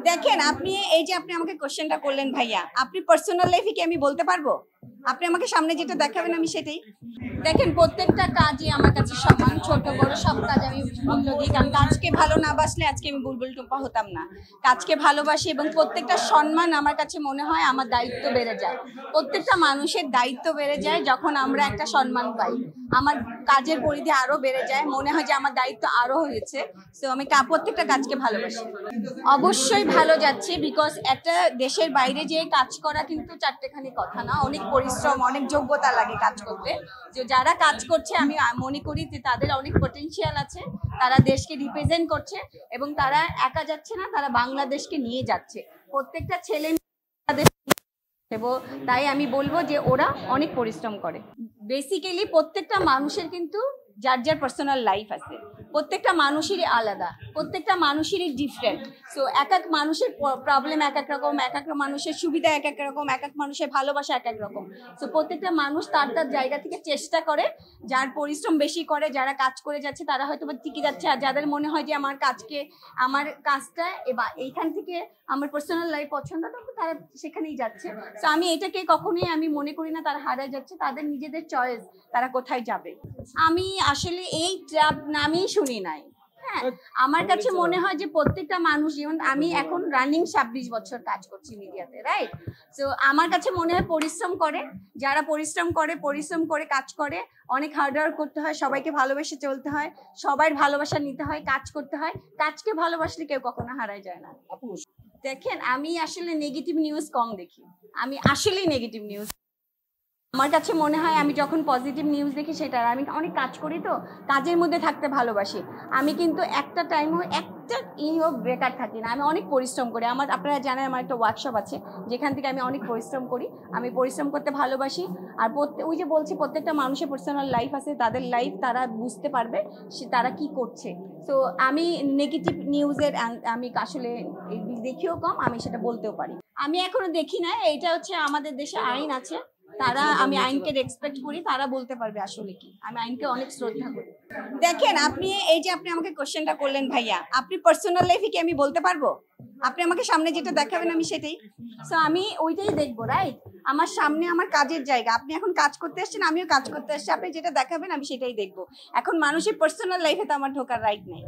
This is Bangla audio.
দেখেন আপনি এই যে আপনি আমাকে কোশ্চেনটা করলেন ভাইয়া, আপনি পার্সোনাল লাইফে কি আমি বলতে পারবো? আপনি আমাকে সামনে যেটা দেখাবেন আমি সেটাই। দেখেন প্রত্যেকটা কাজই আমার কাছে সমান, ছোট বড় সব কাজ আমি মূল্য দিই, কারণ কাজকে ভালো না বাসলে আজকে আমি বুলবুল টুম্পা হতাম না। কাজকে ভালোবাসি এবং প্রত্যেকটা সম্মান আমার কাছে মনে হয় আমার দায়িত্ব বেড়ে যায়। প্রত্যেকটা মানুষের দায়িত্ব বেড়ে যায় যখন আমরা একটা সম্মান পাই। আমার কাজের পরিধি আরো বেড়ে যায়, মনে হয় যে আমার দায়িত্ব আরো হয়েছে। সো আমি প্রত্যেকটা কাজকে ভালোবাসি। অবশ্যই ভালো যাচ্ছে, বিকজ একটা দেশের বাইরে যেয়ে কাজ করা কিন্তু চারটেখানি কথা না, অনেক পরিশ্রম, অনেক যোগ্যতা লাগে কাজ করতে। যে যারা কাজ করছে আমি মনে করি যে তাদের অনেক পটেনশিয়াল আছে, তারা দেশকে রিপ্রেজেন্ট করছে এবং তারা একা যাচ্ছে না, তারা বাংলাদেশকে নিয়ে যাচ্ছে। প্রত্যেকটা ছেলে এবং তাই আমি বলবো যে ওরা অনেক পরিশ্রম করে। বেসিক্যালি প্রত্যেকটা মানুষের কিন্তু যার যার পার্সোনাল লাইফ আছে, প্রত্যেকটা মানুষেরই আলাদা, প্রত্যেকটা মানুষেরই ডিফারেন্ট। সো এক এক মানুষের প্রবলেম এক এক রকম, এক এক মানুষের সুবিধা এক এক রকম, এক এক মানুষের ভালোবাসা এক এক রকম। সো প্রত্যেকটা মানুষ তার তার জায়গা থেকে চেষ্টা করে, যার পরিশ্রম বেশি করে, যারা কাজ করে যাচ্ছে তারা হয়তো বা টিকে যাচ্ছে, আর যাদের মনে হয় যে আমার কাজটা এবার এইখান থেকে আমার পার্সোনাল লাইফ পছন্দ, তখন তারা সেখানেই যাচ্ছে। সো আমি এটাকে কখনোই আমি মনে করি না তারা হারায় যাচ্ছে, তাদের নিজেদের চয়েস তারা কোথায় যাবে। আমি আসলে এই ট্র্যাপ নামেই শুনি নাই। হ্যাঁ, আমার কাছে মনে হয় যে প্রত্যেকটা মানুষ, যেমন আমি এখন রানিং 26 বছর কাজ করছি মিডিয়াতে, রাইট? সো আমার কাছে মনে হয় পরিশ্রম করে যারা পরিশ্রম করে কাজ করে, অনেক হার্ডওয়ার্ক করতে হয়, সবাইকে ভালোবেসে চলতে হয়, সবার ভালোবাসা নিতে হয়, কাজ করতে হয়। কাজকে ভালোবাসলে কেউ কখনো হারায় যায় না। দেখেন আমি আসলে নেগেটিভ নিউজ কম দেখি, আমি আসলেই নেগেটিভ নিউজ। আমার কাছে মনে হয় আমি যখন পজিটিভ নিউজ দেখি সেটা, আমি অনেক কাজ করি তো কাজের মধ্যে থাকতে ভালোবাসি। আমি কিন্তু একটা টাইমও একটা বেকার থাকি না, আমি অনেক পরিশ্রম করি। আপনারা জানেন আমার একটা ওয়ার্কশপ আছে যেখান থেকে আমি অনেক পরিশ্রম করি। আমি পরিশ্রম করতে ভালোবাসি। আর ওই যে বলছি প্রত্যেকটা মানুষের পার্সোনাল লাইফ আছে, তাদের লাইফ তারা বুঝতে পারবে তারা কি করছে। তো আমি নেগেটিভ নিউজের আমি আসলে দেখিও কম, আমি সেটা বলতেও পারি। আমি এখনো দেখি না, এইটা হচ্ছে আমাদের দেশে আইন আছে, আমি আইনকে রেসপেক্ট করি, তারা বলতে পারবে আসলে কি। আমি আইনকে অনেক শ্রদ্ধা করি। দেখেন আপনি এই যে আপনি আমাকে কোশ্চেনটা করলেন ভাইয়া, আপনি পার্সোনাল লাইফে কি আমি বলতে পারবো? আপনি আমাকে সামনে যেটা দেখাবেন আমি সেটাই। সো আমি ওইটাই দেখবো, রাইট? আমার সামনে আমার কাজের জায়গা, আপনি এখন কাজ করতে এসেছেন, আমিও কাজ করতে এসেছি, আপনি যেটা দেখাবেন আমি সেটাই দেখবো। এখন মানুষের পার্সোনাল লাইফে তো আমার ঢোকার রাইট নেই।